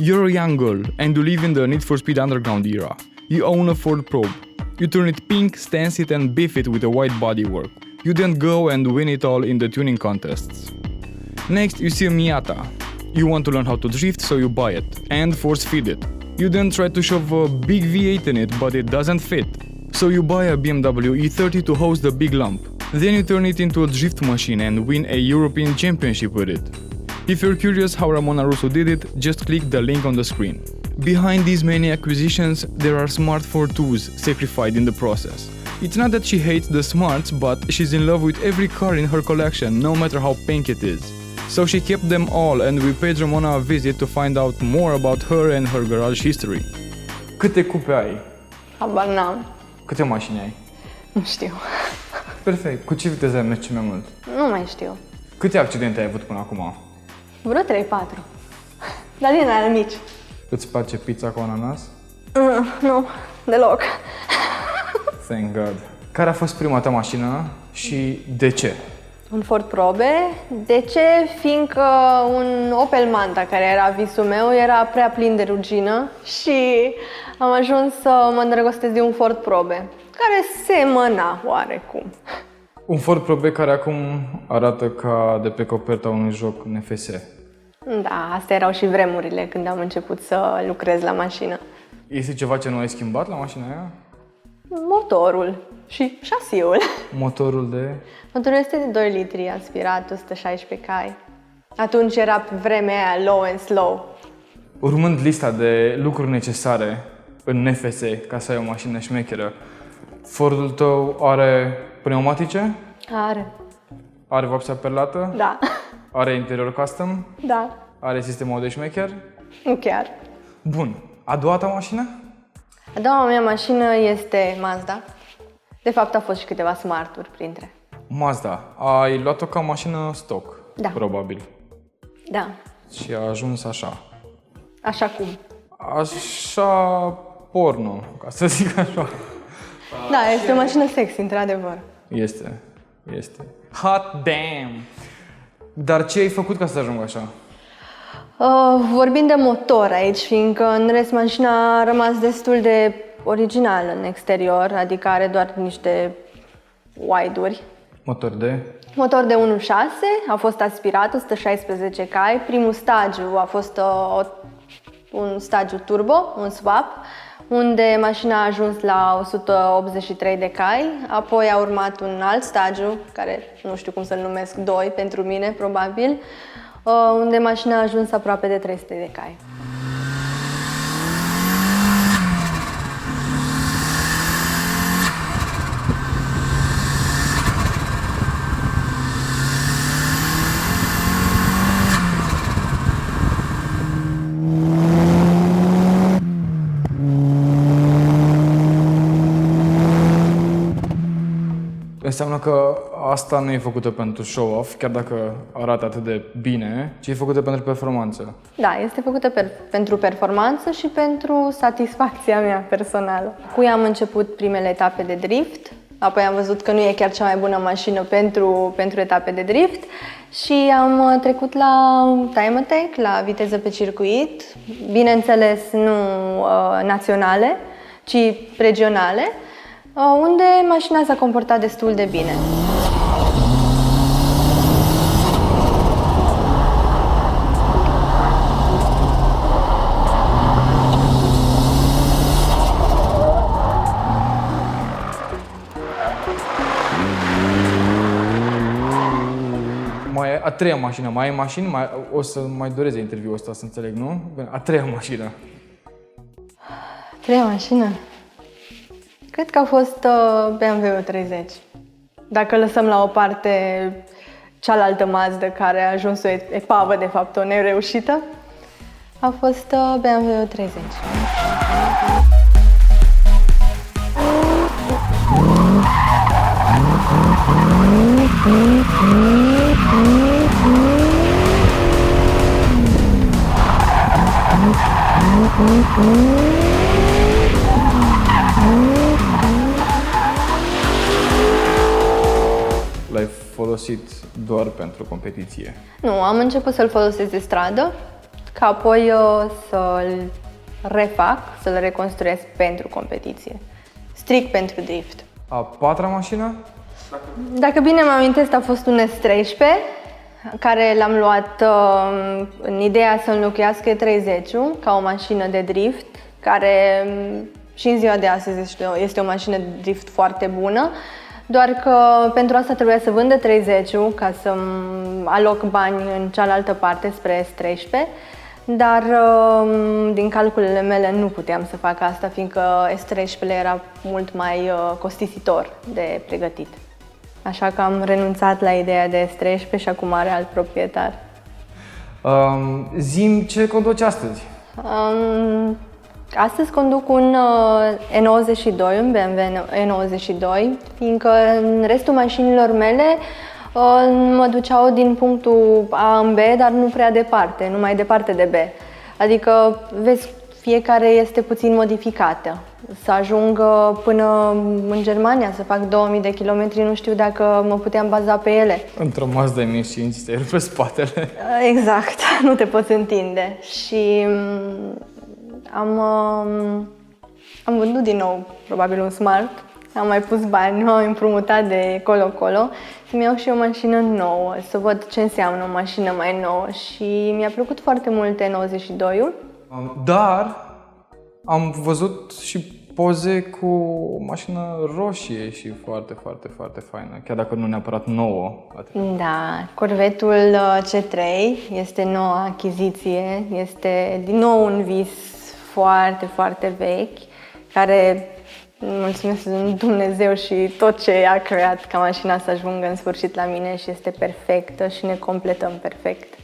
You're a young girl and you live in the Need for Speed Underground era. You own a Ford Probe. You turn it pink, stance it and beef it with a white bodywork. You then go and win it all in the tuning contests. Next, you see a Miata. You want to learn how to drift, so you buy it and force feed it. You then try to shove a big V8 in it, but it doesn't fit. So you buy a BMW E30 to host the big lump. Then you turn it into a drift machine and win a European Championship with it. If you're curious how Ramona Russo did it, just click the link on the screen. Behind these many acquisitions, there are Smart 4.2s sacrificed in the process. It's not that she hates the Smarts, but she's in love with every car in her collection, no matter how pink it is. So she kept them all and we paid Ramona a visit to find out more about her and her garage history. Câte cupe ai? Habar n-am. Câte mașini ai? Nu știu. Perfect. Cu ce viteză mergi cel mai mult? Nu mai știu. Câte accidente ai avut până acum? Vreo 3-4. Dar din alea mici. Îți place pizza cu ananas? Nu, deloc. Thank God. Care a fost prima ta mașină și de ce? Un Ford Probe. De ce? Fiindcă un Opel Manta, care era visul meu, era prea plin de rugină și am ajuns să mă îndrăgostesc de un Ford Probe, care semăna oarecum. Un Ford Probe care acum arată ca de pe coperta unui joc NFS. Da, astea erau și vremurile când am început să lucrez la mașină. Este ceva ce nu ai schimbat la mașina aia? Motorul și șasiul. Motorul de... Motorul este de 2 litri, aspirat, 116 cai. Atunci era pe vremea aia low and slow. Urmând lista de lucruri necesare în NFS ca să ai o mașină șmecheră, Fordul tău are pneumatice? Are. Are vopsea perlată? Da. Are interior custom? Da. Are sistem audio șmecher? Nu chiar. Bun. A doua ta mașină? A doua mea mașină este Mazda. De fapt, a fost și câteva Smart-uri printre. Mazda. Ai luat-o ca mașină stock, Da. probabil. Da. Și a ajuns așa. Așa cum. Așa porno, ca să zic așa. Da, este o mașină sexy, într-adevăr. Este. Hot damn! Dar ce ai făcut ca să ajungă așa? Vorbind de motor aici, fiindcă în rest mașina a rămas destul de originală în exterior, adică are doar niște wide-uri. Motor de 1.6, a fost aspirat, 116 cai. Primul stagiu a fost un stagiu turbo, un swap, unde mașina a ajuns la 183 de cai. Apoi a urmat un alt stagiu, care nu știu cum să-l numesc, 2 pentru mine, probabil, unde mașina a ajuns aproape de 300 de cai. Înseamnă că asta nu e făcută pentru show-off, chiar dacă arată atât de bine, ci e făcută pentru performanță. Da, este făcută pentru performanță și pentru satisfacția mea personală. Cu ea am început primele etape de drift, apoi am văzut că nu e chiar cea mai bună mașină pentru etape de drift și am trecut la time attack, la viteză pe circuit, bineînțeles nu naționale, ci regionale, unde mașina s-a comportat destul de bine. A treia mașină, mai ai mașini? O să mai dureze interviul ăsta, să înțeleg, nu? A treia mașină. Treia mașină? Cred că a fost BMW 30. Dacă lăsăm la o parte cealaltă Mazda, care a ajuns o epavă, de fapt, o nereușită, a fost BMW 30. L-ai folosit doar pentru competiție? Nu, am început să-l folosesc de stradă, ca apoi să-l refac, să-l reconstruiesc pentru competiție. Strict pentru drift. A 4-a mașină? Dacă bine mă amintesc, a fost un S13, care l-am luat în ideea să înlocuiască E30-ul ca o mașină de drift, care și în ziua de astăzi este o mașină de drift foarte bună, doar că pentru asta trebuia să vând E30-ul ca să-mi aloc bani în cealaltă parte spre S13, dar din calculele mele nu puteam să fac asta, fiindcă S13 era mult mai costisitor de pregătit. Așa că am renunțat la ideea de S13 și acum are alt proprietar. Zi-mi ce conduci astăzi? Astăzi conduc un E92, un BMW E92, fiindcă în restul mașinilor mele mă duceau din punctul A în B, dar nu prea departe, nu mai departe de B. Adică, vezi, fiecare este puțin modificată. Să ajung până în Germania, să fac 2000 de kilometri, nu știu dacă mă puteam baza pe ele. Într-o Mazda MX-5 te rupe spatele. Exact, nu te poți întinde. Și am vândut din nou, probabil un Smart. Am mai pus bani, m-am împrumutat de colo-colo să-mi iau și o mașină nouă, să văd ce înseamnă o mașină mai nouă și mi-a plăcut foarte mult E92-ul. Dar am văzut și poze cu o mașină roșie și foarte, foarte, foarte faină, chiar dacă nu neapărat nouă. Da, Corvetul C3 este noua achiziție, este din nou un vis foarte, foarte vechi, care mulțumesc Dumnezeu și tot ce a creat ca mașina să ajungă în sfârșit la mine și este perfectă și ne completăm perfect.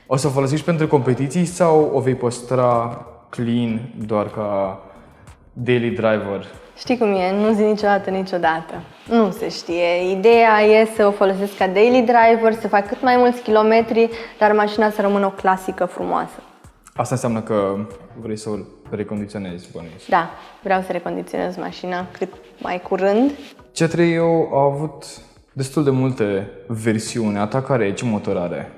O să o folosești pentru competiții sau o vei păstra clean doar ca daily driver? Știi cum e, nu zi niciodată, niciodată. Nu se știe. Ideea e să o folosesc ca daily driver, să fac cât mai mulți kilometri, dar mașina să rămână o clasică frumoasă. Asta înseamnă că vrei să o recondiționezi, bănuiesc. Da, vreau să recondiționez mașina cât mai curând. C3-ul a avut destul de multe versiuni. A ta care e? Ce motor are?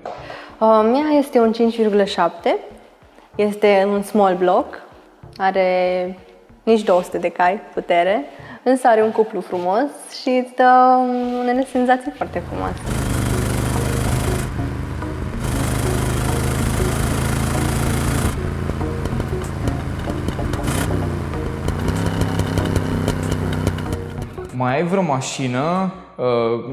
Mea este un 5,7, este un small block, are nici 200 de cai putere, însă are un cuplu frumos și îți dă unele senzații foarte frumoase. Mai ai vreo mașină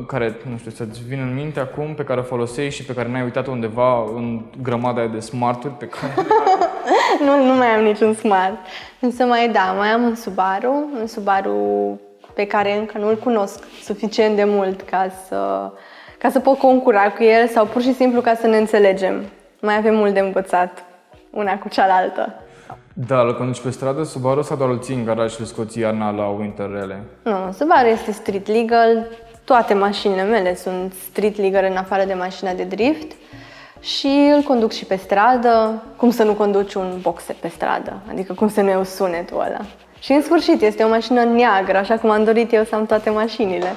care, nu știu, să-ți vină în minte acum, pe care o folosești și pe care n-ai uitat undeva în grămada aia de Smart-uri pe care... Nu mai am niciun Smart, însă mai am un Subaru pe care încă nu-l cunosc suficient de mult ca să pot concura cu el sau pur și simplu ca să ne înțelegem. Mai avem mult de învățat una cu cealaltă. Da, îl conduci pe stradă, Subaru, sau doar îl ții în garaj și îl scoți iarna la Winter Rally? Nu, Subaru este street legal, toate mașinile mele sunt street legal în afară de mașina de drift și îl conduc și pe stradă. Cum să nu conduci un boxer pe stradă? Adică cum să nu iau sunetul ăla? Și în sfârșit este o mașină neagră, așa cum am dorit eu să am toate mașinile.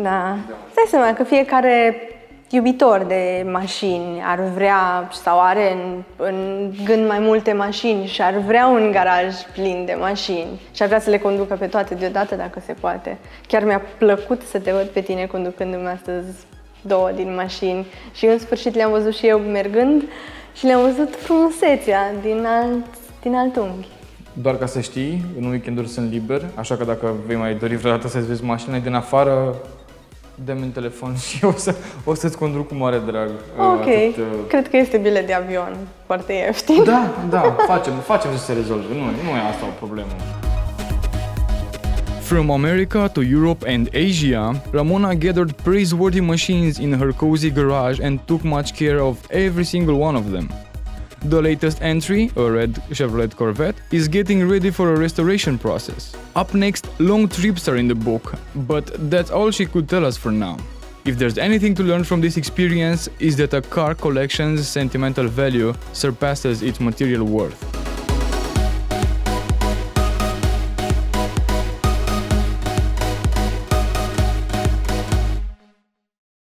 Da. Îți dai seama că fiecare iubitor de mașini ar vrea sau are în gând mai multe mașini și ar vrea un garaj plin de mașini și ar vrea să le conducă pe toate deodată dacă se poate. Chiar mi-a plăcut să te văd pe tine conducându-mi astăzi 2 din mașini și în sfârșit le-am văzut și eu mergând și le-am văzut frumusețea din alt unghi. Doar ca să știi, în weekenduri sunt liber, așa că dacă vei mai dori vreodată să-ți vezi mașina din afară, dă-mi un telefon și o să-ți conduc cu mare drag. Ok, cred că este bilet de avion foarte ieftin. Da, facem să se rezolve, nu e asta o problemă. From America to Europe and Asia, Ramona gathered praiseworthy machines in her cozy garage and took much care of every single one of them. The latest entry, a red Chevrolet Corvette, is getting ready for a restoration process. Up next, long trips are in the book, but that's all she could tell us for now. If there's anything to learn from this experience, is that a car collection's sentimental value surpasses its material worth.